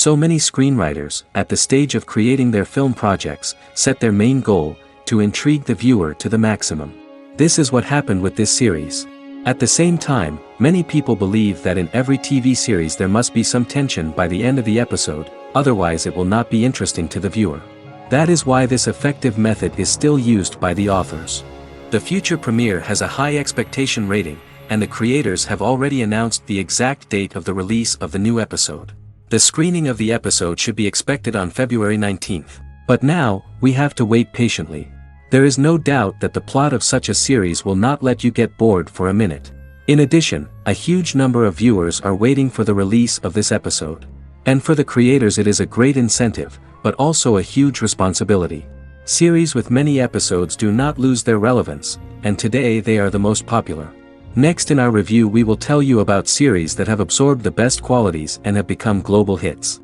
So many screenwriters, at the stage of creating their film projects, set their main goal, to intrigue the viewer to the maximum. This is what happened with this series. At the same time, many people believe that in every TV series there must be some tension by the end of the episode, otherwise it will not be interesting to the viewer. That is why this effective method is still used by the authors. The future premiere has a high expectation rating, and the creators have already announced the exact date of the release of the new episode. The screening of the episode should be expected on February 19th. But now, we have to wait patiently. There is no doubt that the plot of such a series will not let you get bored for a minute. In addition, a huge number of viewers are waiting for the release of this episode. And for the creators it is a great incentive, but also a huge responsibility. Series with many episodes do not lose their relevance, and today they are the most popular. Next in our review we will tell you about series that have absorbed the best qualities and have become global hits.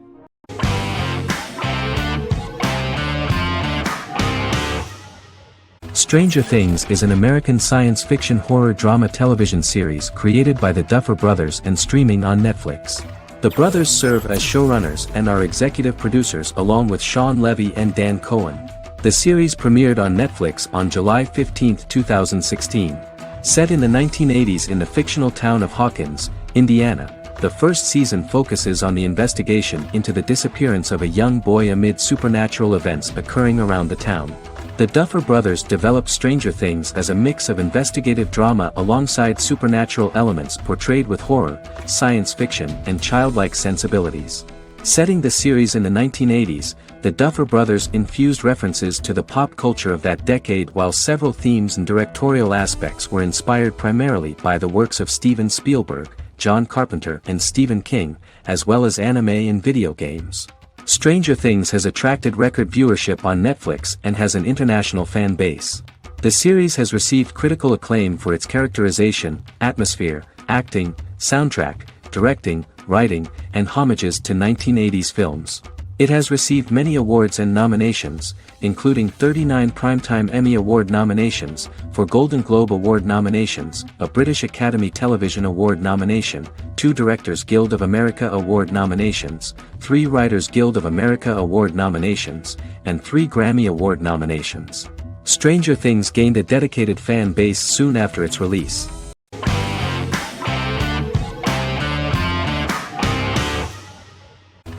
Stranger Things is an American science fiction horror drama television series created by the Duffer Brothers and streaming on Netflix. The brothers serve as showrunners and are executive producers along with Sean Levy and Dan Cohen. The series premiered on Netflix on July 15, 2016. Set in the 1980s in the fictional town of Hawkins, Indiana, the first season focuses on the investigation into the disappearance of a young boy amid supernatural events occurring around the town. The Duffer Brothers developed Stranger Things as a mix of investigative drama alongside supernatural elements portrayed with horror, science fiction, and childlike sensibilities. Setting the series in the 1980s, the Duffer Brothers infused references to the pop culture of that decade while several themes and directorial aspects were inspired primarily by the works of Steven Spielberg, John Carpenter and Stephen King, as well as anime and video games. Stranger Things has attracted record viewership on Netflix and has an international fan base. The series has received critical acclaim for its characterization, atmosphere, acting, soundtrack, directing, writing, and homages to 1980s films. It has received many awards and nominations, including 39 Primetime Emmy Award nominations, 4 Golden Globe Award nominations, a British Academy Television Award nomination, 2 Directors Guild of America Award nominations, 3 Writers Guild of America Award nominations, and 3 Grammy Award nominations. Stranger Things gained a dedicated fan base soon after its release.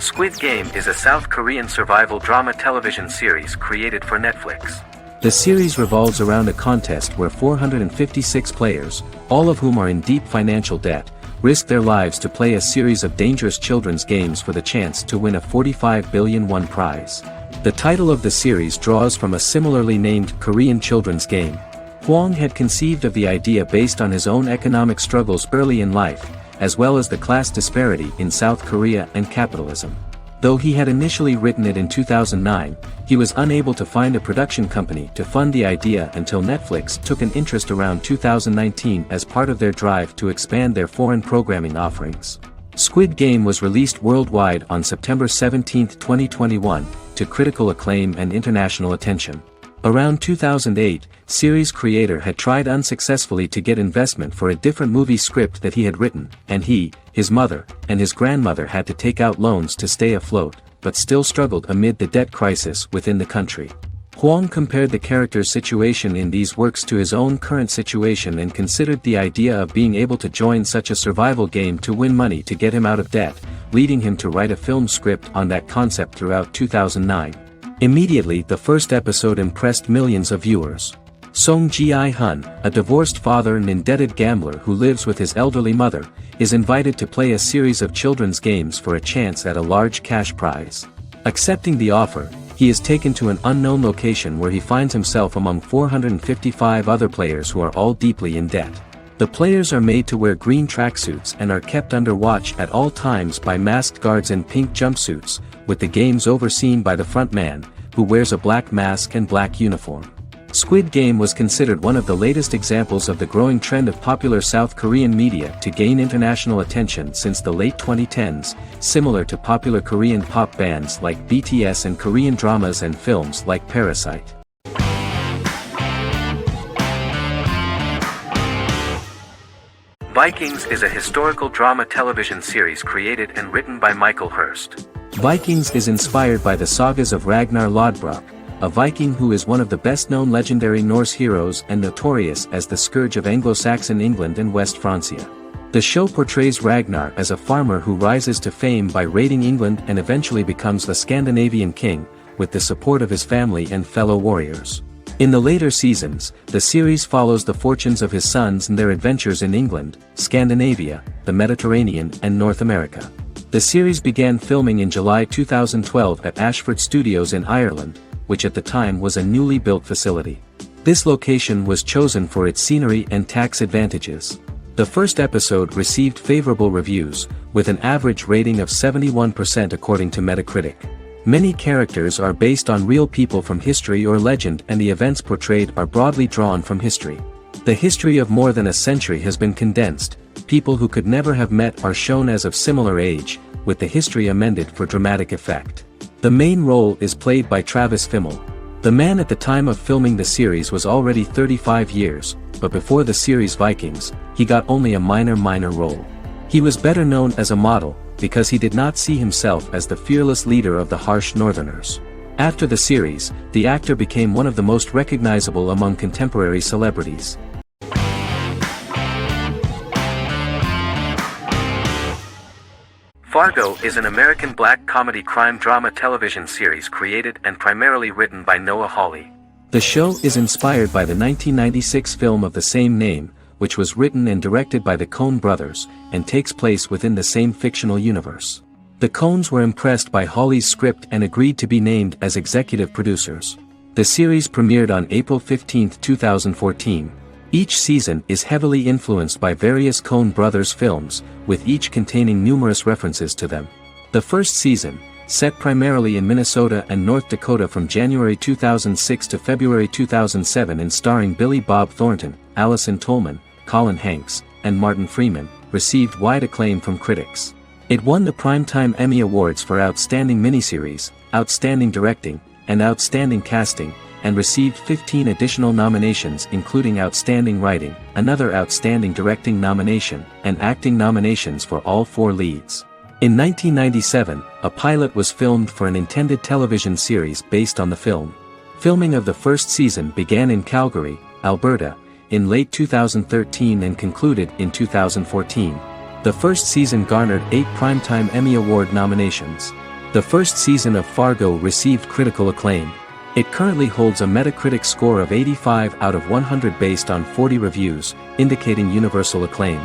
Squid Game is a South Korean survival drama television series created for Netflix. The series revolves around a contest where 456 players, all of whom are in deep financial debt, risk their lives to play a series of dangerous children's games for the chance to win a 45 billion won prize. The title of the series draws from a similarly named Korean children's game. Hwang had conceived of the idea based on his own economic struggles early in life, as well as the class disparity in South Korea and capitalism. Though he had initially written it in 2009, he was unable to find a production company to fund the idea until Netflix took an interest around 2019 as part of their drive to expand their foreign programming offerings. Squid Game was released worldwide on September 17, 2021, to critical acclaim and international attention. Around 2008, series creator had tried unsuccessfully to get investment for a different movie script that he had written, and he, his mother, and his grandmother had to take out loans to stay afloat, but still struggled amid the debt crisis within the country. Hwang compared the character's situation in these works to his own current situation and considered the idea of being able to join such a survival game to win money to get him out of debt, leading him to write a film script on that concept throughout 2009. Immediately the first episode impressed millions of viewers. Song Ji-hun, a divorced father and indebted gambler who lives with his elderly mother, is invited to play a series of children's games for a chance at a large cash prize. Accepting the offer, he is taken to an unknown location where he finds himself among 455 other players who are all deeply in debt. The players are made to wear green tracksuits and are kept under watch at all times by masked guards in pink jumpsuits, with the games overseen by the front man, who wears a black mask and black uniform. Squid Game was considered one of the latest examples of the growing trend of popular South Korean media to gain international attention since the late 2010s, similar to popular Korean pop bands like BTS and Korean dramas and films like Parasite. Vikings is a historical drama television series created and written by Michael Hurst. Vikings is inspired by the sagas of Ragnar Lodbrok, a Viking who is one of the best-known legendary Norse heroes and notorious as the scourge of Anglo-Saxon England and West Francia. The show portrays Ragnar as a farmer who rises to fame by raiding England and eventually becomes the Scandinavian king, with the support of his family and fellow warriors. In the later seasons, the series follows the fortunes of his sons and their adventures in England, Scandinavia, the Mediterranean and North America. The series began filming in July 2012 at Ashford Studios in Ireland, which at the time was a newly built facility. This location was chosen for its scenery and tax advantages. The first episode received favorable reviews, with an average rating of 71% according to Metacritic. Many characters are based on real people from history or legend, and the events portrayed are broadly drawn from history. The history of more than a century has been condensed. People who could never have met are shown as of similar age, with the history amended for dramatic effect. The main role is played by Travis Fimmel. The man at the time of filming the series was already 35 years, but before the series Vikings, he got only a minor role. He was better known as a model, because he did not see himself as the fearless leader of the harsh Northerners. After the series, the actor became one of the most recognizable among contemporary celebrities. Fargo is an American black comedy crime drama television series created and primarily written by Noah Hawley. The show is inspired by the 1996 film of the same name, which was written and directed by the Coen brothers, and takes place within the same fictional universe. The Coens were impressed by Hawley's script and agreed to be named as executive producers. The series premiered on April 15, 2014. Each season is heavily influenced by various Coen brothers films, with each containing numerous references to them. The first season, set primarily in Minnesota and North Dakota from January 2006 to February 2007 and starring Billy Bob Thornton, Allison Tolman, Colin Hanks, and Martin Freeman, received wide acclaim from critics. It won the Primetime Emmy Awards for Outstanding Miniseries, Outstanding Directing, and Outstanding Casting, and received 15 additional nominations including Outstanding Writing, another Outstanding Directing nomination, and acting nominations for all 4 leads. In 1997, a pilot was filmed for an intended television series based on the film. Filming of the first season began in Calgary, Alberta, in late 2013 and concluded in 2014. The first season garnered 8 Primetime Emmy Award nominations. The first season of Fargo received critical acclaim. It currently holds a Metacritic score of 85 out of 100 based on 40 reviews, indicating universal acclaim.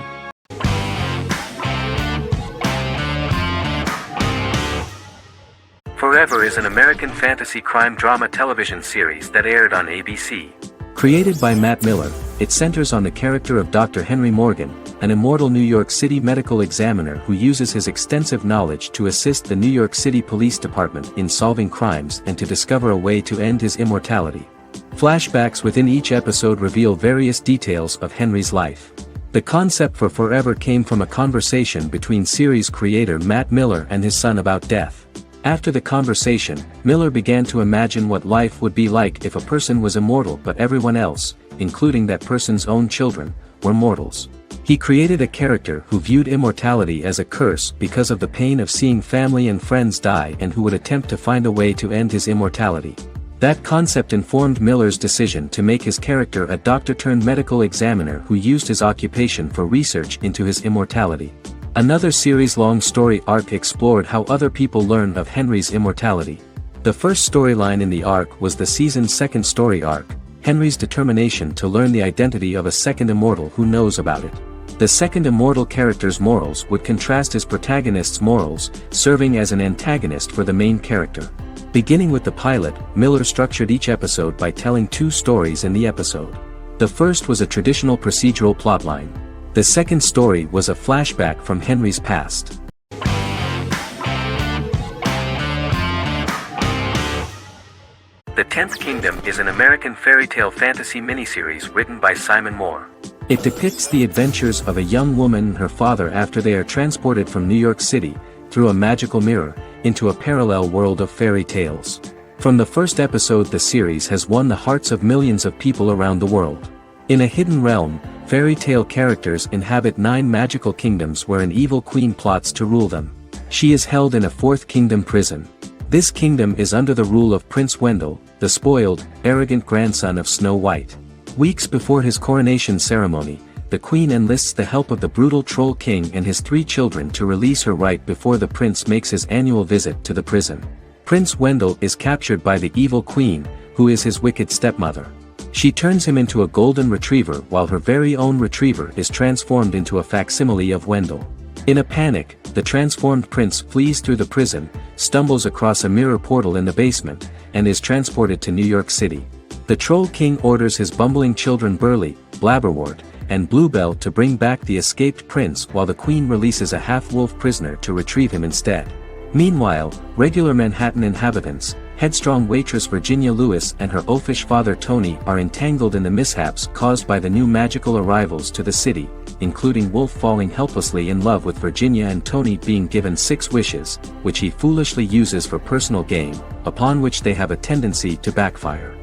Forever is an American fantasy crime drama television series that aired on ABC. Created by Matt Miller, it centers on the character of Dr. Henry Morgan, an immortal New York City medical examiner who uses his extensive knowledge to assist the New York City Police Department in solving crimes and to discover a way to end his immortality. Flashbacks within each episode reveal various details of Henry's life. The concept for Forever came from a conversation between series creator Matt Miller and his son about death. After the conversation, Miller began to imagine what life would be like if a person was immortal but everyone else, including that person's own children, were mortals. He created a character who viewed immortality as a curse because of the pain of seeing family and friends die and who would attempt to find a way to end his immortality. That concept informed Miller's decision to make his character a doctor-turned-medical examiner who used his occupation for research into his immortality. Another series-long story arc explored how other people learned of Henry's immortality. The first storyline in the arc was the season's second story arc, Henry's determination to learn the identity of a second immortal who knows about it. The second immortal character's morals would contrast his protagonist's morals, serving as an antagonist for the main character. Beginning with the pilot, Miller structured each episode by telling 2 stories in the episode. The first was a traditional procedural plotline. The second story was a flashback from Henry's past. The Tenth Kingdom is an American fairy tale fantasy miniseries written by Simon Moore. It depicts the adventures of a young woman and her father after they are transported from New York City, through a magical mirror, into a parallel world of fairy tales. From the first episode, the series has won the hearts of millions of people around the world. In a hidden realm, fairy tale characters inhabit 9 magical kingdoms where an evil queen plots to rule them. She is held in a fourth kingdom prison. This kingdom is under the rule of Prince Wendell, the spoiled, arrogant grandson of Snow White. Weeks before his coronation ceremony, the queen enlists the help of the brutal Troll King and his 3 children to release her right before the prince makes his annual visit to the prison. Prince Wendell is captured by the evil queen, who is his wicked stepmother. She turns him into a golden retriever while her very own retriever is transformed into a facsimile of Wendell. In a panic, the transformed prince flees through the prison, stumbles across a mirror portal in the basement, and is transported to New York City. The Troll King orders his bumbling children Burly, Blabberwort, and Bluebell to bring back the escaped prince while the queen releases a half-wolf prisoner to retrieve him instead. Meanwhile, regular Manhattan inhabitants, headstrong waitress Virginia Lewis and her oafish father Tony are entangled in the mishaps caused by the new magical arrivals to the city, including Wolf falling helplessly in love with Virginia and Tony being given 6 wishes, which he foolishly uses for personal gain, upon which they have a tendency to backfire.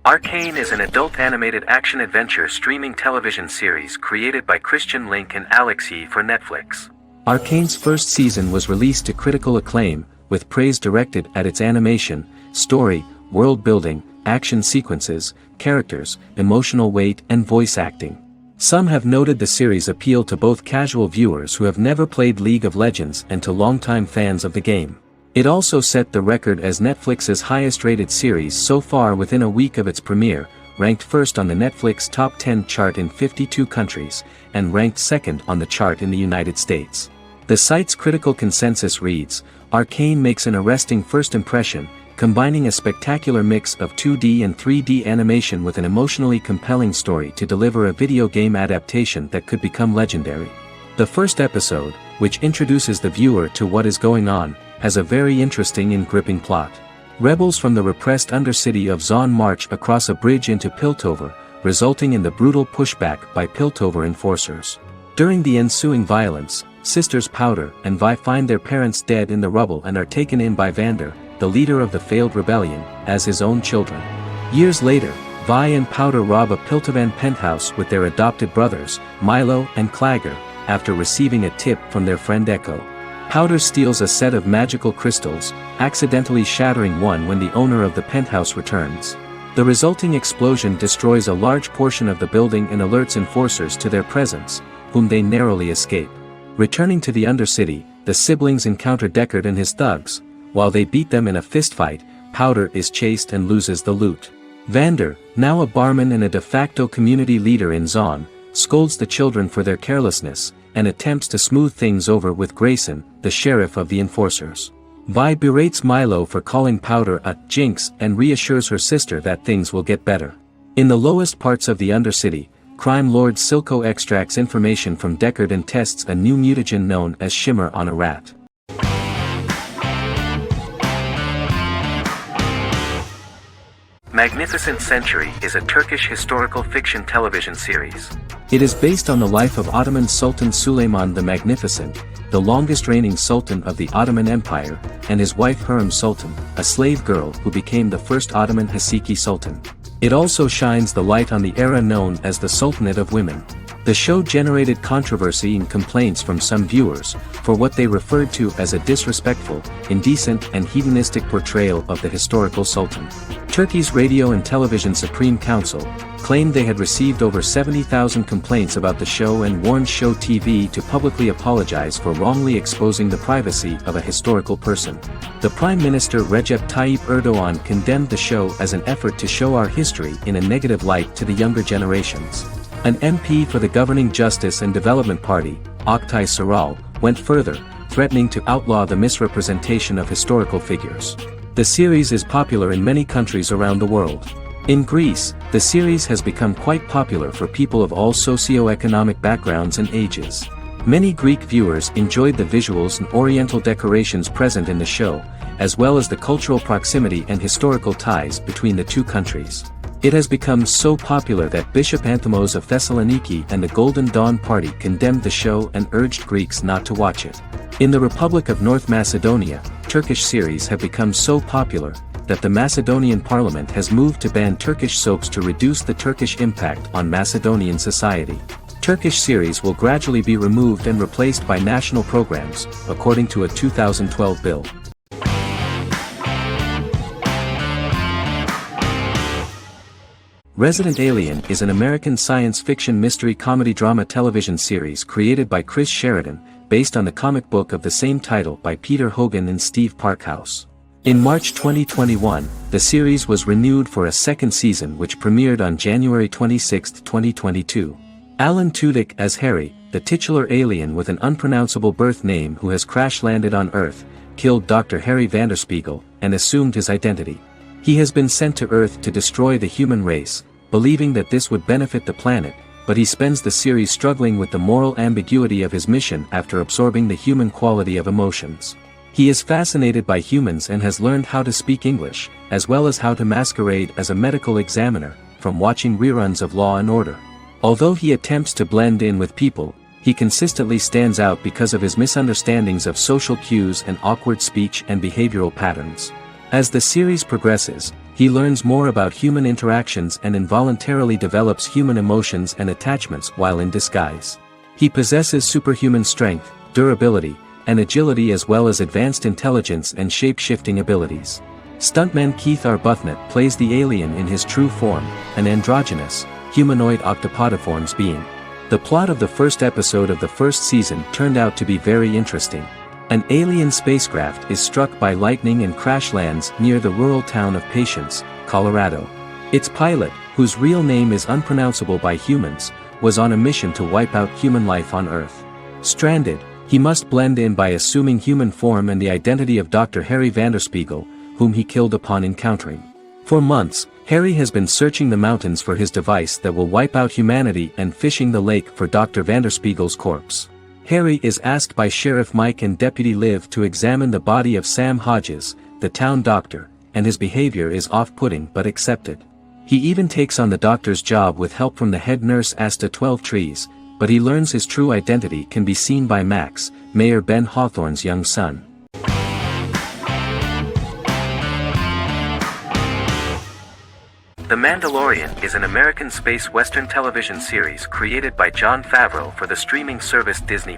Arcane is an adult animated action-adventure streaming television series created by Christian Link and Alex Yee for Netflix. Arcane's first season was released to critical acclaim, with praise directed at its animation, story, world-building, action sequences, characters, emotional weight and voice acting. Some have noted the series appeal to both casual viewers who have never played League of Legends and to longtime fans of the game. It also set the record as Netflix's highest-rated series so far within a week of its premiere, ranked first on the Netflix Top 10 chart in 52 countries, and ranked second on the chart in the United States. The site's critical consensus reads, "Arcane makes an arresting first impression, combining a spectacular mix of 2D and 3D animation with an emotionally compelling story to deliver a video game adaptation that could become legendary." The first episode, which introduces the viewer to what is going on, has a very interesting and gripping plot. Rebels from the repressed undercity of Zon march across a bridge into Piltover, resulting in the brutal pushback by Piltover enforcers. During the ensuing violence, sisters Powder and Vi find their parents dead in the rubble and are taken in by Vander, the leader of the failed rebellion, as his own children. Years later, Vi and Powder rob a Piltovan penthouse with their adopted brothers, Milo and Clagger, after receiving a tip from their friend Echo. Powder steals a set of magical crystals, accidentally shattering one when the owner of the penthouse returns. The resulting explosion destroys a large portion of the building and alerts enforcers to their presence, whom they narrowly escape. Returning to the Undercity, the siblings encounter Deckard and his thugs. While they beat them in a fistfight, Powder is chased and loses the loot. Vander, now a barman and a de facto community leader in Zon, scolds the children for their carelessness, and attempts to smooth things over with Grayson, the sheriff of the enforcers. Vi berates Milo for calling Powder a jinx and reassures her sister that things will get better. In the lowest parts of the Undercity, crime lord Silco extracts information from Deckard and tests a new mutagen known as Shimmer on a rat. Magnificent Century is a Turkish historical fiction television series. It is based on the life of Ottoman Sultan Süleyman the Magnificent, the longest reigning sultan of the Ottoman Empire, and his wife Hürrem Sultan, a slave girl who became the first Ottoman Haseki Sultan. It also shines the light on the era known as the Sultanate of Women. The show generated controversy and complaints from some viewers, for what they referred to as a disrespectful, indecent and hedonistic portrayal of the historical sultan. Turkey's Radio and Television Supreme Council claimed they had received over 70,000 complaints about the show and warned Show TV to publicly apologize for wrongly exposing the privacy of a historical person. The Prime Minister Recep Tayyip Erdogan condemned the show as an effort to show our history in a negative light to the younger generations. An MP for the governing Justice and Development Party, Oktay Saral, went further, threatening to outlaw the misrepresentation of historical figures. The series is popular in many countries around the world. In Greece, the series has become quite popular for people of all socio-economic backgrounds and ages. Many Greek viewers enjoyed the visuals and oriental decorations present in the show, as well as the cultural proximity and historical ties between the two countries. It has become so popular that Bishop Anthemos of Thessaloniki and the Golden Dawn Party condemned the show and urged Greeks not to watch it. In the Republic of North Macedonia, Turkish series have become so popular that the Macedonian parliament has moved to ban Turkish soaps to reduce the Turkish impact on Macedonian society. Turkish series will gradually be removed and replaced by national programs, according to a 2012 bill. Resident Alien is an American science fiction mystery comedy drama television series created by Chris Sheridan, based on the comic book of the same title by Peter Hogan and Steve Parkhouse. In March 2021, the series was renewed for a second season which premiered on January 26, 2022. Alan Tudyk as Harry, the titular alien with an unpronounceable birth name who has crash-landed on Earth, killed Dr. Harry Vanderspiegel, and assumed his identity. He has been sent to Earth to destroy the human race, believing that this would benefit the planet, but he spends the series struggling with the moral ambiguity of his mission after absorbing the human quality of emotions. He is fascinated by humans and has learned how to speak English, as well as how to masquerade as a medical examiner, from watching reruns of Law and Order. Although he attempts to blend in with people, he consistently stands out because of his misunderstandings of social cues and awkward speech and behavioral patterns. As the series progresses, he learns more about human interactions and involuntarily develops human emotions and attachments while in disguise. He possesses superhuman strength, durability, and agility as well as advanced intelligence and shape-shifting abilities. Stuntman Keith Arbuthnot plays the alien in his true form, an androgynous, humanoid octopodiforms being. The plot of the first episode of the first season turned out to be very interesting. An alien spacecraft is struck by lightning and crash lands near the rural town of Patience, Colorado. Its pilot, whose real name is unpronounceable by humans, was on a mission to wipe out human life on Earth. Stranded, he must blend in by assuming human form and the identity of Dr. Harry Vanderspiegel, whom he killed upon encountering. For months, Harry has been searching the mountains for his device that will wipe out humanity and fishing the lake for Dr. Vanderspiegel's corpse. Harry is asked by Sheriff Mike and Deputy Liv to examine the body of Sam Hodges, the town doctor, and his behavior is off-putting but accepted. He even takes on the doctor's job with help from the head nurse Asta 12 Trees, but he learns his true identity can be seen by Max, Mayor Ben Hawthorne's young son. The Mandalorian is an American space western television series created by Jon Favreau for the streaming service Disney+.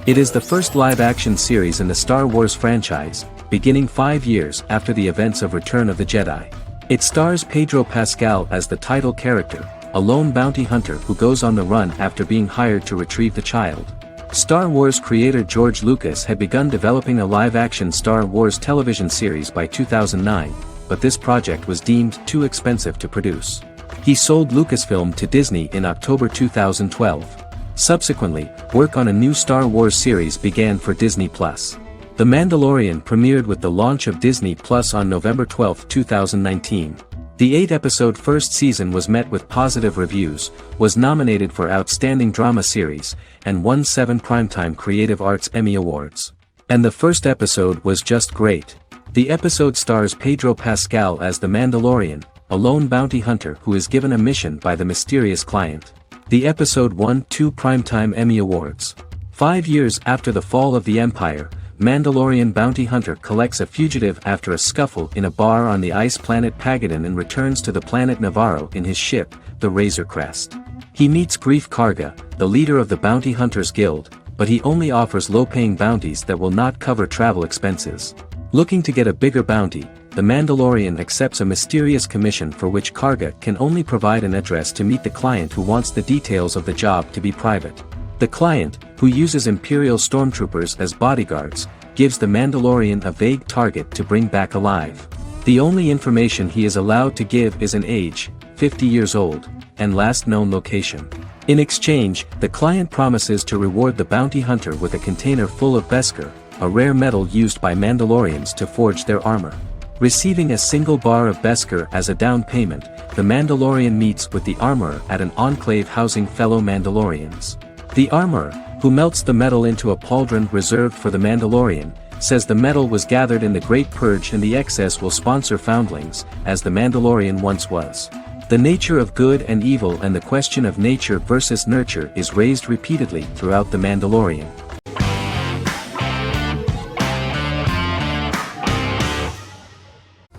It is the first live-action series in the Star Wars franchise, beginning 5 years after the events of Return of the Jedi. It stars Pedro Pascal as the title character, a lone bounty hunter who goes on the run after being hired to retrieve the child. Star Wars creator George Lucas had begun developing a live-action Star Wars television series by 2009, but this project was deemed too expensive to produce. He sold Lucasfilm to Disney in October 2012. Subsequently, work on a new Star Wars series began for Disney+. The Mandalorian premiered with the launch of Disney+ on November 12, 2019. The 8-episode first season was met with positive reviews, was nominated for Outstanding Drama Series, and won 7 Primetime Creative Arts Emmy Awards. And the first episode was just great. The episode stars Pedro Pascal as the Mandalorian, a lone bounty hunter who is given a mission by the mysterious client. The episode won 2 Primetime Emmy Awards. 5 years after the fall of the Empire, Mandalorian bounty hunter collects a fugitive after a scuffle in a bar on the ice planet Pagadan and returns to the planet Navarro in his ship, the Razor Crest. He meets Greef Karga, the leader of the Bounty Hunters Guild, but he only offers low-paying bounties that will not cover travel expenses. Looking to get a bigger bounty, the Mandalorian accepts a mysterious commission for which Karga can only provide an address to meet the client who wants the details of the job to be private. The client, who uses Imperial stormtroopers as bodyguards, gives the Mandalorian a vague target to bring back alive. The only information he is allowed to give is an age, 50 years old, and last known location. In exchange, the client promises to reward the bounty hunter with a container full of Beskar, a rare metal used by Mandalorians to forge their armor. Receiving a single bar of Beskar as a down payment, the Mandalorian meets with the armorer at an enclave housing fellow Mandalorians. The armorer, who melts the metal into a pauldron reserved for the Mandalorian, says the metal was gathered in the Great Purge and the excess will sponsor foundlings, as the Mandalorian once was. The nature of good and evil and the question of nature versus nurture is raised repeatedly throughout The Mandalorian.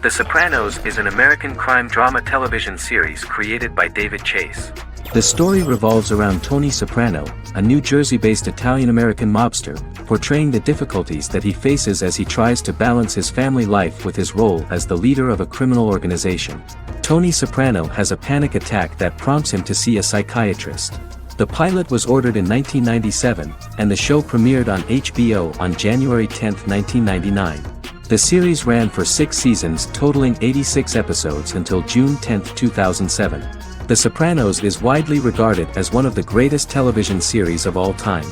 The Sopranos is an American crime drama television series created by David Chase. The story revolves around Tony Soprano, a New Jersey-based Italian-American mobster, portraying the difficulties that he faces as he tries to balance his family life with his role as the leader of a criminal organization. Tony Soprano has a panic attack that prompts him to see a psychiatrist. The pilot was ordered in 1997, and the show premiered on HBO on January 10, 1999. The series ran for 6 seasons totaling 86 episodes until June 10, 2007. The Sopranos is widely regarded as one of the greatest television series of all time.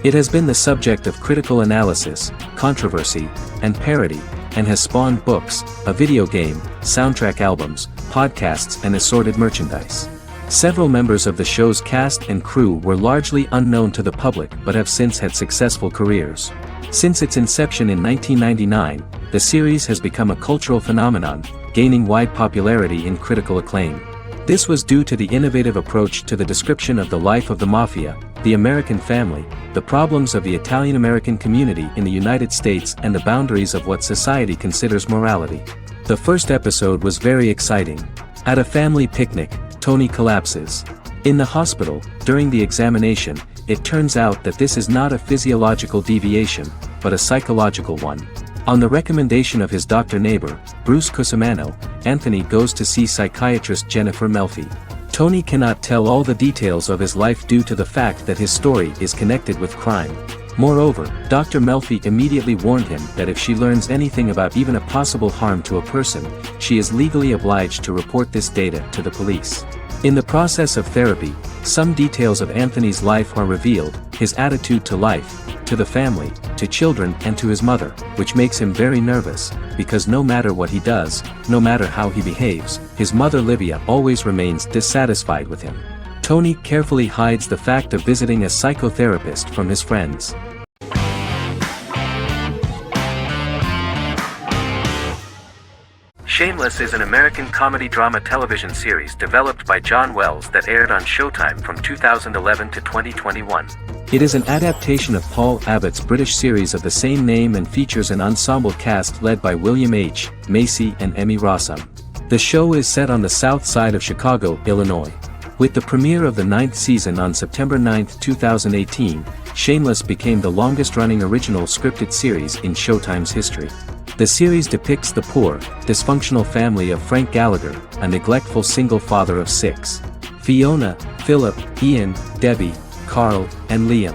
It has been the subject of critical analysis, controversy, and parody, and has spawned books, a video game, soundtrack albums, podcasts and assorted merchandise. Several members of the show's cast and crew were largely unknown to the public but have since had successful careers. Since its inception in 1999, the series has become a cultural phenomenon, gaining wide popularity and critical acclaim. This was due to the innovative approach to the description of the life of the mafia, the American family, the problems of the Italian-American community in the United States and the boundaries of what society considers morality. The first episode was very exciting. At a family picnic, Tony collapses. In the hospital, during the examination, it turns out that this is not a physiological deviation, but a psychological one. On the recommendation of his doctor neighbor, Bruce Cusimano, Anthony goes to see psychiatrist Jennifer Melfi. Tony cannot tell all the details of his life due to the fact that his story is connected with crime. Moreover, Dr. Melfi immediately warned him that if she learns anything about even a possible harm to a person, she is legally obliged to report this data to the police. In the process of therapy, some details of Anthony's life are revealed, his attitude to life, to the family, to children and to his mother, which makes him very nervous, because no matter what he does, no matter how he behaves, his mother Livia always remains dissatisfied with him. Tony carefully hides the fact of visiting a psychotherapist from his friends. Shameless is an American comedy drama television series developed by John Wells that aired on Showtime from 2011 to 2021. It is an adaptation of Paul Abbott's British series of the same name and features an ensemble cast led by William H. Macy and Emmy Rossum. The show is set on the south side of Chicago, Illinois. With the premiere of the 9th season on September 9, 2018, Shameless became the longest-running original scripted series in Showtime's history. The series depicts the poor, dysfunctional family of Frank Gallagher, a neglectful single father of 6. Fiona, Philip, Ian, Debbie, Carl, and Liam.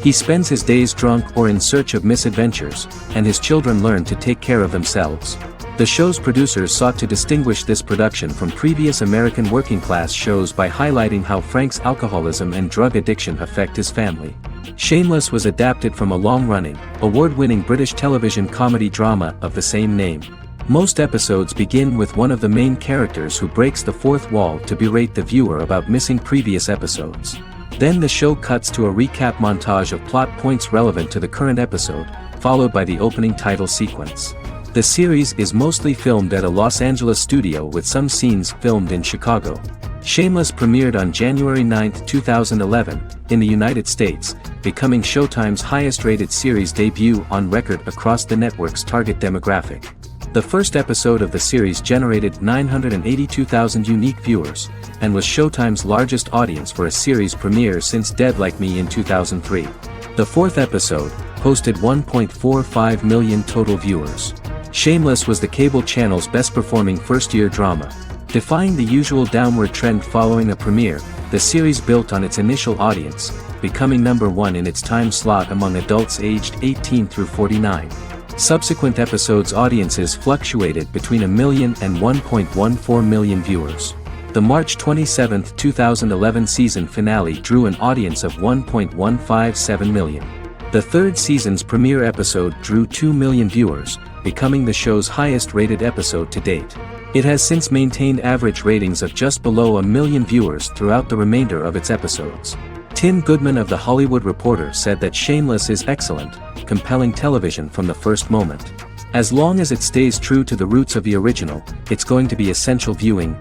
He spends his days drunk or in search of misadventures, and his children learn to take care of themselves. The show's producers sought to distinguish this production from previous American working-class shows by highlighting how Frank's alcoholism and drug addiction affect his family. Shameless was adapted from a long-running, award-winning British television comedy drama of the same name. Most episodes begin with one of the main characters who breaks the fourth wall to berate the viewer about missing previous episodes. Then the show cuts to a recap montage of plot points relevant to the current episode, followed by the opening title sequence. The series is mostly filmed at a Los Angeles studio with some scenes filmed in Chicago. Shameless premiered on January 9, 2011, in the United States, becoming Showtime's highest-rated series debut on record across the network's target demographic. The first episode of the series generated 982,000 unique viewers, and was Showtime's largest audience for a series premiere since Dead Like Me in 2003. The fourth episode posted 1.45 million total viewers. Shameless was the cable channel's best-performing first-year drama. Defying the usual downward trend following a premiere, the series built on its initial audience, becoming number 1 in its time slot among adults aged 18 through 49. Subsequent episodes' audiences fluctuated between 1 million and 1.14 million viewers. The March 27, 2011 season finale drew an audience of 1.157 million. The third season's premiere episode drew 2 million viewers, becoming the show's highest-rated episode to date. It has since maintained average ratings of just below 1 million viewers throughout the remainder of its episodes. Tim Goodman of The Hollywood Reporter said that Shameless is excellent, compelling television from the first moment. As long as it stays true to the roots of the original, it's going to be essential viewing.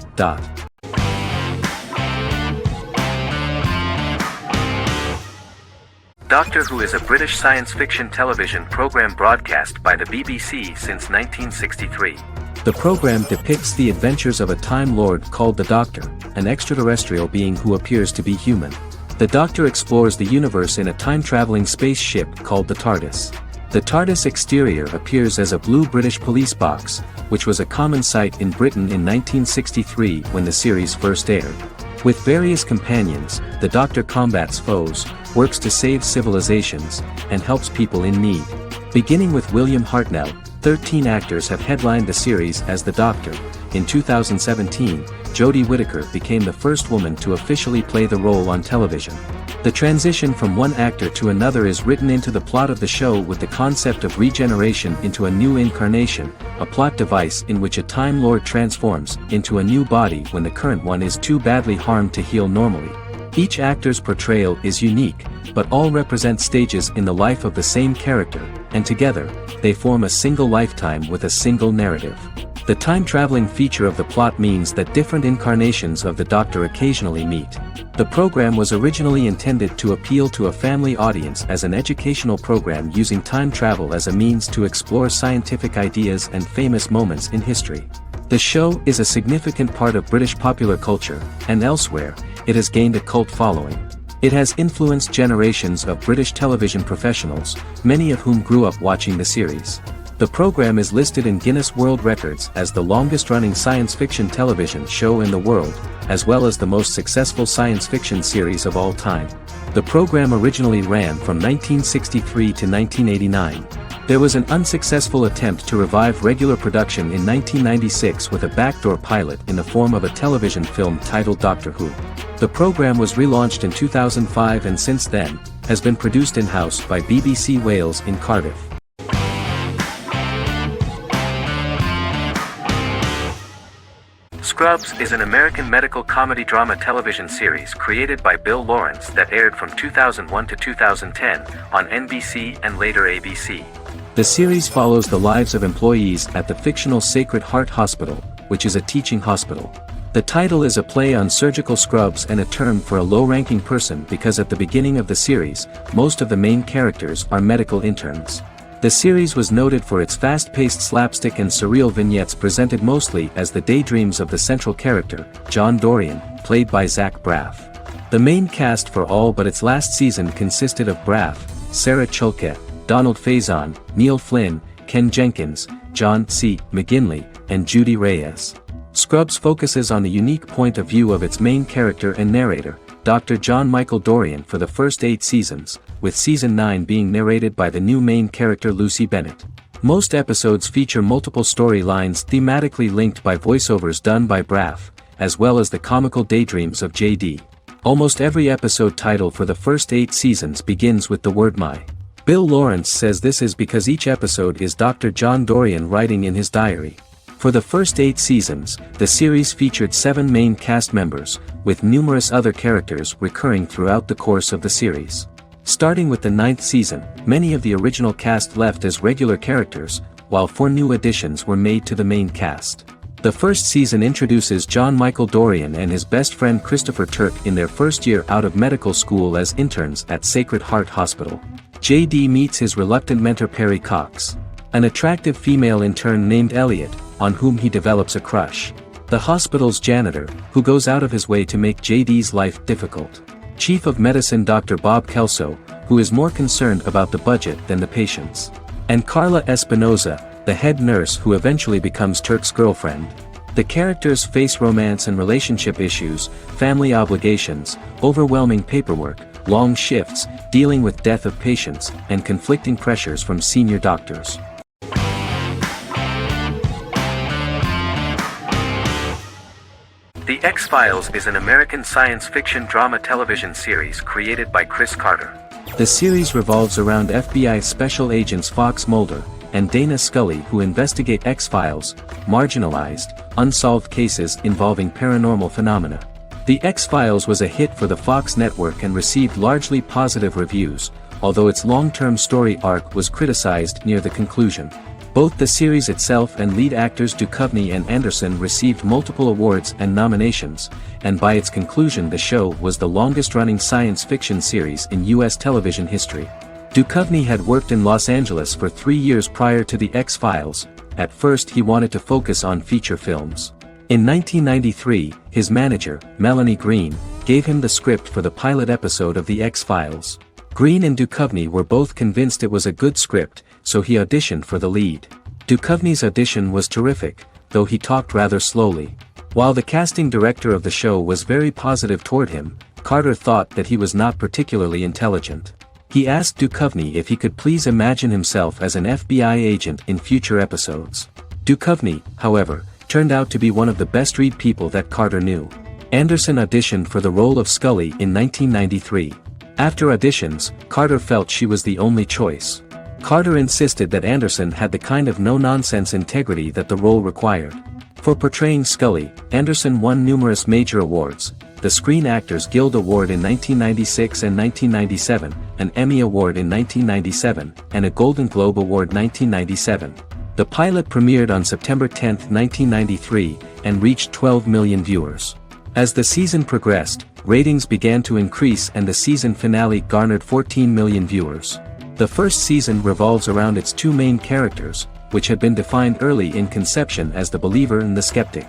Doctor Who is a British science fiction television program broadcast by the BBC since 1963. The program depicts the adventures of a Time Lord called the Doctor, an extraterrestrial being who appears to be human. The Doctor explores the universe in a time-traveling spaceship called the TARDIS. The TARDIS exterior appears as a blue British police box, which was a common sight in Britain in 1963 when the series first aired. With various companions, the Doctor combats foes, works to save civilizations, and helps people in need. Beginning with William Hartnell, 13 actors have headlined the series as the Doctor. In 2017, Jodie Whittaker became the first woman to officially play the role on television. The transition from one actor to another is written into the plot of the show with the concept of regeneration into a new incarnation, a plot device in which a Time Lord transforms into a new body when the current one is too badly harmed to heal normally. Each actor's portrayal is unique, but all represent stages in the life of the same character, and together, they form a single lifetime with a single narrative. The time-traveling feature of the plot means that different incarnations of the Doctor occasionally meet. The program was originally intended to appeal to a family audience as an educational program using time travel as a means to explore scientific ideas and famous moments in history. The show is a significant part of British popular culture, and elsewhere, it has gained a cult following. It has influenced generations of British television professionals, many of whom grew up watching the series. The program is listed in Guinness World Records as the longest-running science fiction television show in the world, as well as the most successful science fiction series of all time. The program originally ran from 1963 to 1989. There was an unsuccessful attempt to revive regular production in 1996 with a backdoor pilot in the form of a television film titled Doctor Who. The program was relaunched in 2005 and since then, has been produced in-house by BBC Wales in Cardiff. Scrubs is an American medical comedy drama television series created by Bill Lawrence that aired from 2001 to 2010 on NBC and later ABC. The series follows the lives of employees at the fictional Sacred Heart Hospital, which is a teaching hospital. The title is a play on surgical scrubs and a term for a low-ranking person because at the beginning of the series, most of the main characters are medical interns. The series was noted for its fast-paced slapstick and surreal vignettes presented mostly as the daydreams of the central character, John Dorian, played by Zach Braff. The main cast for all but its last season consisted of Braff, Sarah Chalke, Donald Faison, Neil Flynn, Ken Jenkins, John C. McGinley, and Judy Reyes. Scrubs focuses on the unique point of view of its main character and narrator, Dr. John Michael Dorian for the first 8 seasons, with season 9 being narrated by the new main character Lucy Bennett. Most episodes feature multiple storylines thematically linked by voiceovers done by Braff, as well as the comical daydreams of JD. Almost every episode title for the first 8 seasons begins with the word "my." Bill Lawrence says this is because each episode is Dr. John Dorian writing in his diary. For the first 8 seasons, the series featured 7 main cast members, with numerous other characters recurring throughout the course of the series. Starting with the 9th season, many of the original cast left as regular characters, while 4 new additions were made to the main cast. The first season introduces John Michael Dorian and his best friend Christopher Turk in their first year out of medical school as interns at Sacred Heart Hospital. JD meets his reluctant mentor Perry Cox, an attractive female intern named Elliot, on whom he develops a crush. The hospital's janitor, who goes out of his way to make JD's life difficult. Chief of Medicine Dr. Bob Kelso, who is more concerned about the budget than the patients. And Carla Espinoza, the head nurse who eventually becomes Turk's girlfriend. The characters face romance and relationship issues, family obligations, overwhelming paperwork, long shifts, dealing with death of patients, and conflicting pressures from senior doctors. The X-Files is an American science fiction drama television series created by Chris Carter. The series revolves around FBI special agents Fox Mulder and Dana Scully who investigate X-Files, marginalized, unsolved cases involving paranormal phenomena. The X-Files was a hit for the Fox network and received largely positive reviews, although its long-term story arc was criticized near the conclusion. Both the series itself and lead actors Duchovny and Anderson received multiple awards and nominations, and by its conclusion the show was the longest-running science fiction series in U.S. television history. Duchovny had worked in Los Angeles for 3 years prior to The X-Files. At first he wanted to focus on feature films. In 1993, his manager, Melanie Green, gave him the script for the pilot episode of The X-Files. Green and Duchovny were both convinced it was a good script, so he auditioned for the lead. Duchovny's audition was terrific, though he talked rather slowly. While the casting director of the show was very positive toward him, Carter thought that he was not particularly intelligent. He asked Duchovny if he could please imagine himself as an FBI agent in future episodes. Duchovny, however, turned out to be one of the best-read people that Carter knew. Anderson auditioned for the role of Scully in 1993. After auditions, Carter felt she was the only choice. Carter insisted that Anderson had the kind of no-nonsense integrity that the role required. For portraying Scully, Anderson won numerous major awards, the Screen Actors Guild Award in 1996 and 1997, an Emmy Award in 1997, and a Golden Globe Award 1997. The pilot premiered on September 10, 1993, and reached 12 million viewers. As the season progressed, ratings began to increase and the season finale garnered 14 million viewers. The first season revolves around its two main characters, which had been defined early in conception as the believer and the skeptic.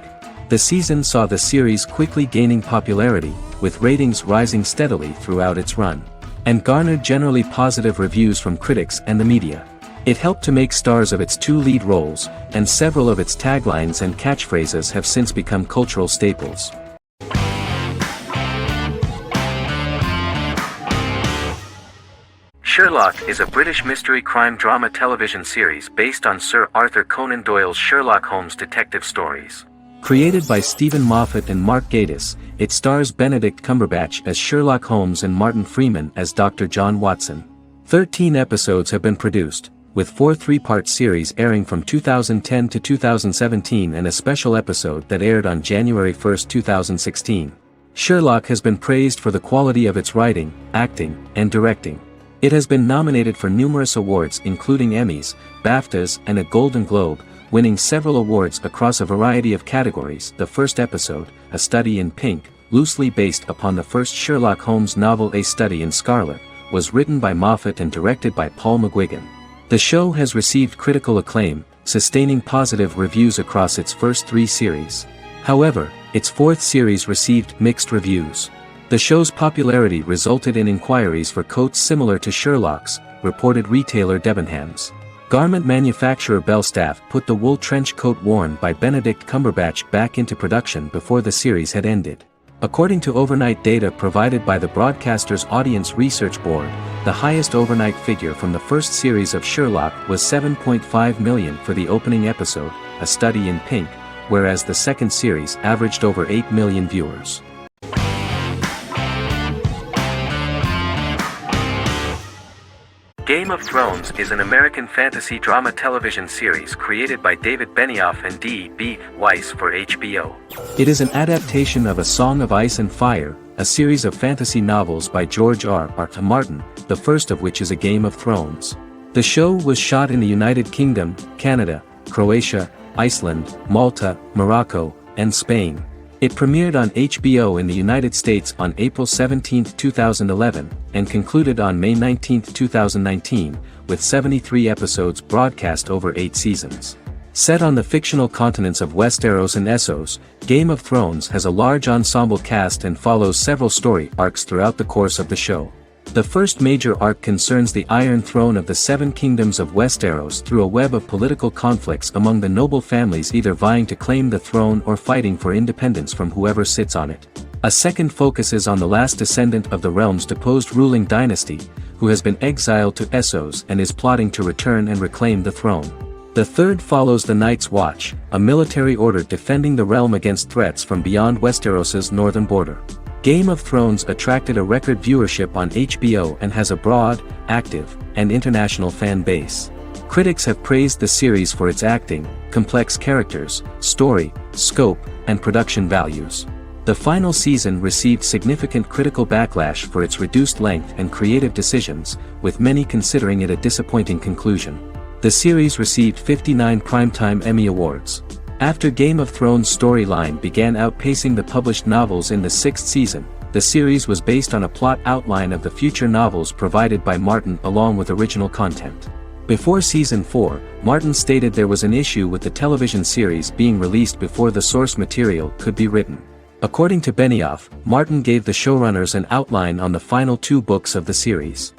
The season saw the series quickly gaining popularity, with ratings rising steadily throughout its run, and garnered generally positive reviews from critics and the media. It helped to make stars of its two lead roles, and several of its taglines and catchphrases have since become cultural staples. Sherlock is a British mystery crime drama television series based on Sir Arthur Conan Doyle's Sherlock Holmes detective stories. Created by Stephen Moffat and Mark Gatiss, it stars Benedict Cumberbatch as Sherlock Holmes and Martin Freeman as Dr. John Watson. 13 episodes have been produced, with 4 three-part series airing from 2010 to 2017 and a special episode that aired on January 1, 2016. Sherlock has been praised for the quality of its writing, acting, and directing. It has been nominated for numerous awards including Emmys, BAFTAs, and a Golden Globe, winning several awards across a variety of categories. The first episode, A Study in Pink, loosely based upon the first Sherlock Holmes novel A Study in Scarlet, was written by Moffat and directed by Paul McGuigan. The show has received critical acclaim, sustaining positive reviews across its first 3 series. However, its 4th series received mixed reviews. The show's popularity resulted in inquiries for coats similar to Sherlock's, reported retailer Debenhams. Garment manufacturer Belstaff put the wool trench coat worn by Benedict Cumberbatch back into production before the series had ended. According to overnight data provided by the broadcaster's Audience Research Board, the highest overnight figure from the first series of Sherlock was 7.5 million for the opening episode, A Study in Pink, whereas the second series averaged over 8 million viewers. Game of Thrones is an American fantasy drama television series created by David Benioff and D.B. Weiss for HBO. It is an adaptation of A Song of Ice and Fire, a series of fantasy novels by George R.R. Martin, the first of which is A Game of Thrones. The show was shot in the United Kingdom, Canada, Croatia, Iceland, Malta, Morocco, and Spain. It premiered on HBO in the United States on April 17, 2011, and concluded on May 19, 2019, with 73 episodes broadcast over 8 seasons. Set on the fictional continents of Westeros and Essos, Game of Thrones has a large ensemble cast and follows several story arcs throughout the course of the show. The first major arc concerns the Iron Throne of the Seven Kingdoms of Westeros through a web of political conflicts among the noble families either vying to claim the throne or fighting for independence from whoever sits on it. A second focuses on the last descendant of the realm's deposed ruling dynasty, who has been exiled to Essos and is plotting to return and reclaim the throne. The third follows the Night's Watch, a military order defending the realm against threats from beyond Westeros's northern border. Game of Thrones attracted a record viewership on HBO and has a broad, active, and international fan base. Critics have praised the series for its acting, complex characters, story, scope, and production values. The final season received significant critical backlash for its reduced length and creative decisions, with many considering it a disappointing conclusion. The series received 59 Primetime Emmy Awards. After Game of Thrones' storyline began outpacing the published novels in the 6th season, the series was based on a plot outline of the future novels provided by Martin along with original content. Before season 4, Martin stated there was an issue with the television series being released before the source material could be written. According to Benioff, Martin gave the showrunners an outline on the final 2 books of the series.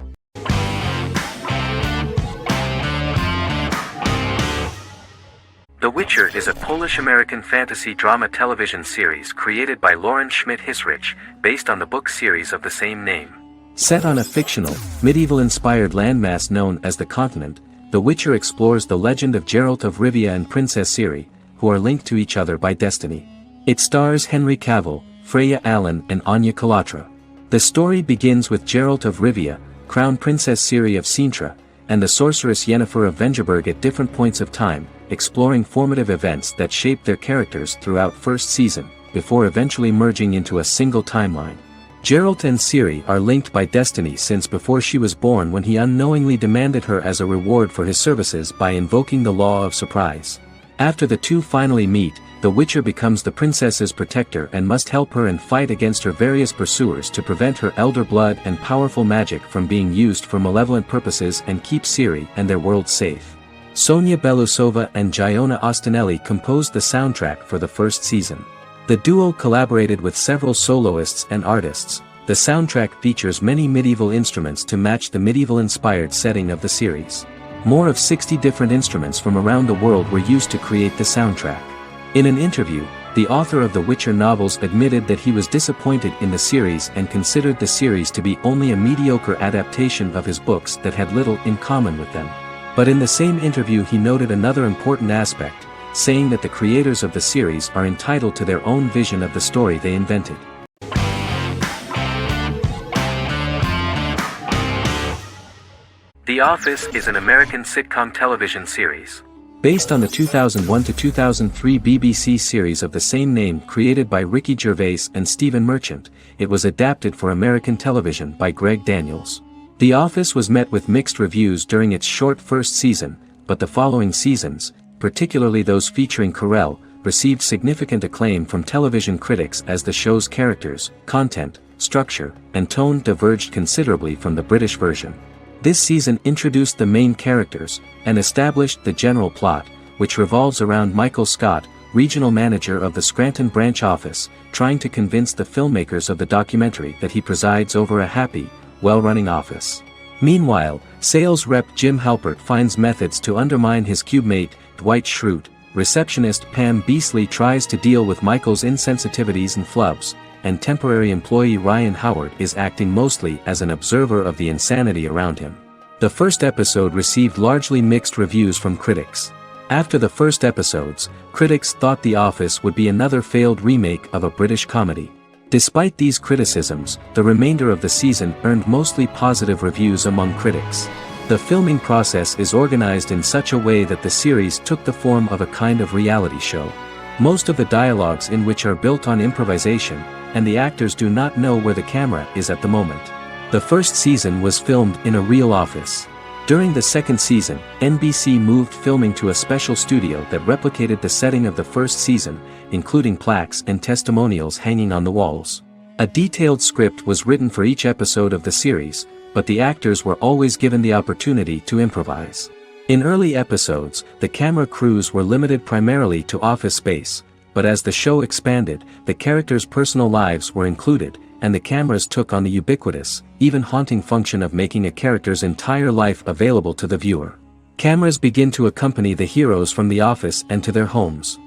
The Witcher is a Polish-American fantasy drama television series created by Lauren Schmidt-Hissrich, based on the book series of the same name. Set on a fictional, medieval-inspired landmass known as the Continent, The Witcher explores the legend of Geralt of Rivia and Princess Ciri, who are linked to each other by destiny. It stars Henry Cavill, Freya Allan and Anya Chalotra. The story begins with Geralt of Rivia, Crown Princess Ciri of Sintra, and the sorceress Yennefer of Vengerberg at different points of time, exploring formative events that shaped their characters throughout first season, before eventually merging into a single timeline. Geralt and Ciri are linked by destiny since before she was born, when he unknowingly demanded her as a reward for his services by invoking the law of surprise. After the two finally meet, the Witcher becomes the princess's protector and must help her and fight against her various pursuers to prevent her elder blood and powerful magic from being used for malevolent purposes and keep Ciri and their world safe. Sonia Belousova and Giona Ostinelli composed the soundtrack for the first season. The duo collaborated with several soloists and artists. The soundtrack features many medieval instruments to match the medieval-inspired setting of the series. More of 60 different instruments from around the world were used to create the soundtrack. In an interview, the author of the Witcher novels admitted that he was disappointed in the series and considered the series to be only a mediocre adaptation of his books that had little in common with them. But in the same interview he noted another important aspect, saying that the creators of the series are entitled to their own vision of the story they invented. The Office is an American sitcom television series. Based on the 2001 to 2003 BBC series of the same name created by Ricky Gervais and Stephen Merchant, it was adapted for American television by Greg Daniels. The Office was met with mixed reviews during its short first season, but the following seasons, particularly those featuring Carell, received significant acclaim from television critics as the show's characters, content, structure, and tone diverged considerably from the British version. This season introduced the main characters, and established the general plot, which revolves around Michael Scott, regional manager of the Scranton branch office, trying to convince the filmmakers of the documentary that he presides over a happy, well-running office. Meanwhile, sales rep Jim Halpert finds methods to undermine his cubemate, Dwight Schrute. Receptionist Pam Beasley tries to deal with Michael's insensitivities and flubs, and temporary employee Ryan Howard is acting mostly as an observer of the insanity around him. The first episode received largely mixed reviews from critics. After the first episodes, critics thought The Office would be another failed remake of a British comedy. Despite these criticisms, the remainder of the season earned mostly positive reviews among critics. The filming process is organized in such a way that the series took the form of a kind of reality show. Most of the dialogues in which are built on improvisation, and the actors do not know where the camera is at the moment. The first season was filmed in a real office. During the second season, NBC moved filming to a special studio that replicated the setting of the first season, including plaques and testimonials hanging on the walls. A detailed script was written for each episode of the series, but the actors were always given the opportunity to improvise. In early episodes, the camera crews were limited primarily to office space, but as the show expanded, the characters' personal lives were included, and the cameras took on the ubiquitous, even haunting function of making a character's entire life available to the viewer. Cameras begin to accompany the heroes from the office and to their homes.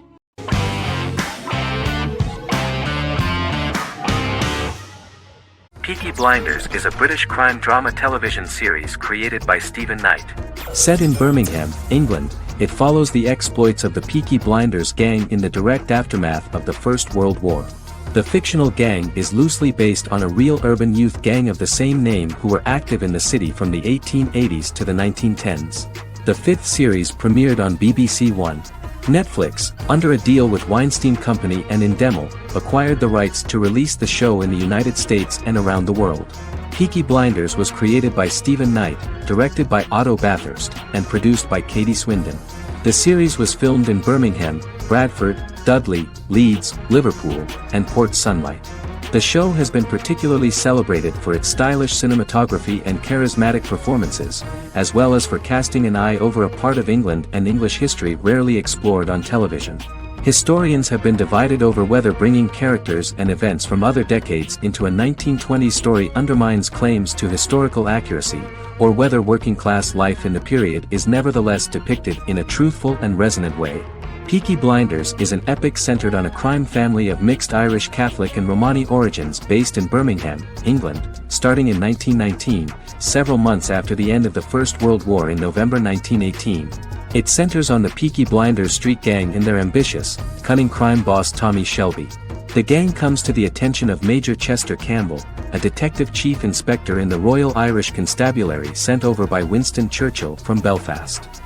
Peaky Blinders is a British crime drama television series created by Stephen Knight. Set in Birmingham, England, it follows the exploits of the Peaky Blinders gang in the direct aftermath of the First World War. The fictional gang is loosely based on a real urban youth gang of the same name who were active in the city from the 1880s to the 1910s. The fifth series premiered on BBC One. Netflix, under a deal with Weinstein Company and Endemol, acquired the rights to release the show in the United States and around the world. Peaky Blinders was created by Stephen Knight, directed by Otto Bathurst, and produced by Katie Swindon. The series was filmed in Birmingham, Bradford, Dudley, Leeds, Liverpool, and Port Sunlight. The show has been particularly celebrated for its stylish cinematography and charismatic performances, as well as for casting an eye over a part of England and English history rarely explored on television. Historians have been divided over whether bringing characters and events from other decades into a 1920s story undermines claims to historical accuracy, or whether working-class life in the period is nevertheless depicted in a truthful and resonant way. Peaky Blinders is an epic centered on a crime family of mixed Irish Catholic and Romani origins based in Birmingham, England, starting in 1919, several months after the end of the First World War in November 1918. It centers on the Peaky Blinders street gang and their ambitious, cunning crime boss Tommy Shelby. The gang comes to the attention of Major Chester Campbell, a detective chief inspector in the Royal Irish Constabulary sent over by Winston Churchill from Belfast.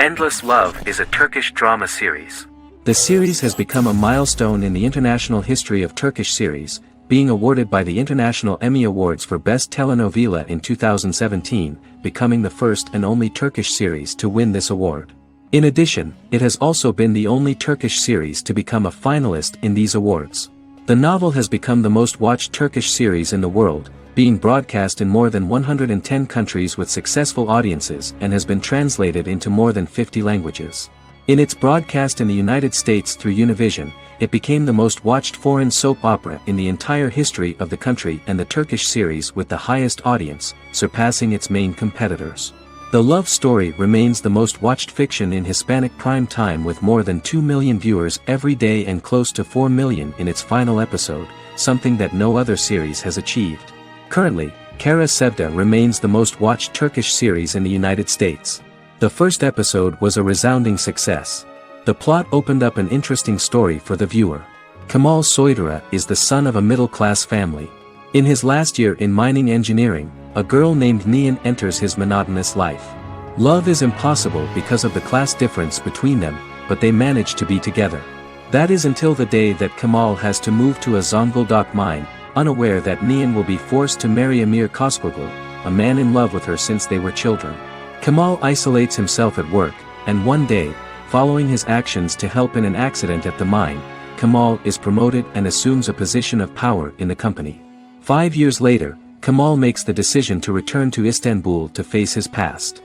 Endless Love is a Turkish drama series. The series has become a milestone in the international history of Turkish series, being awarded by the International Emmy Awards for Best Telenovela in 2017, becoming the first and only Turkish series to win this award. In addition, it has also been the only Turkish series to become a finalist in these awards. The novel has become the most watched Turkish series in the world, being broadcast in more than 110 countries with successful audiences and has been translated into more than 50 languages. In its broadcast in the United States through Univision, it became the most watched foreign soap opera in the entire history of the country and the Turkish series with the highest audience, surpassing its main competitors. The love story remains the most watched fiction in Hispanic prime time with more than 2 million viewers every day and close to 4 million in its final episode, something that no other series has achieved. Currently, Kara Sevda remains the most watched Turkish series in the United States. The first episode was a resounding success. The plot opened up an interesting story for the viewer. Kemal Soydura is the son of a middle-class family. In his last year in mining engineering, a girl named Nihan enters his monotonous life. Love is impossible because of the class difference between them, but they manage to be together. That is until the day that Kemal has to move to a Zonguldak mine, unaware that Nihan will be forced to marry Emir Koskoglu, a man in love with her since they were children. Kemal isolates himself at work, and one day, following his actions to help in an accident at the mine, Kemal is promoted and assumes a position of power in the company. 5 years later, Kemal makes the decision to return to Istanbul to face his past.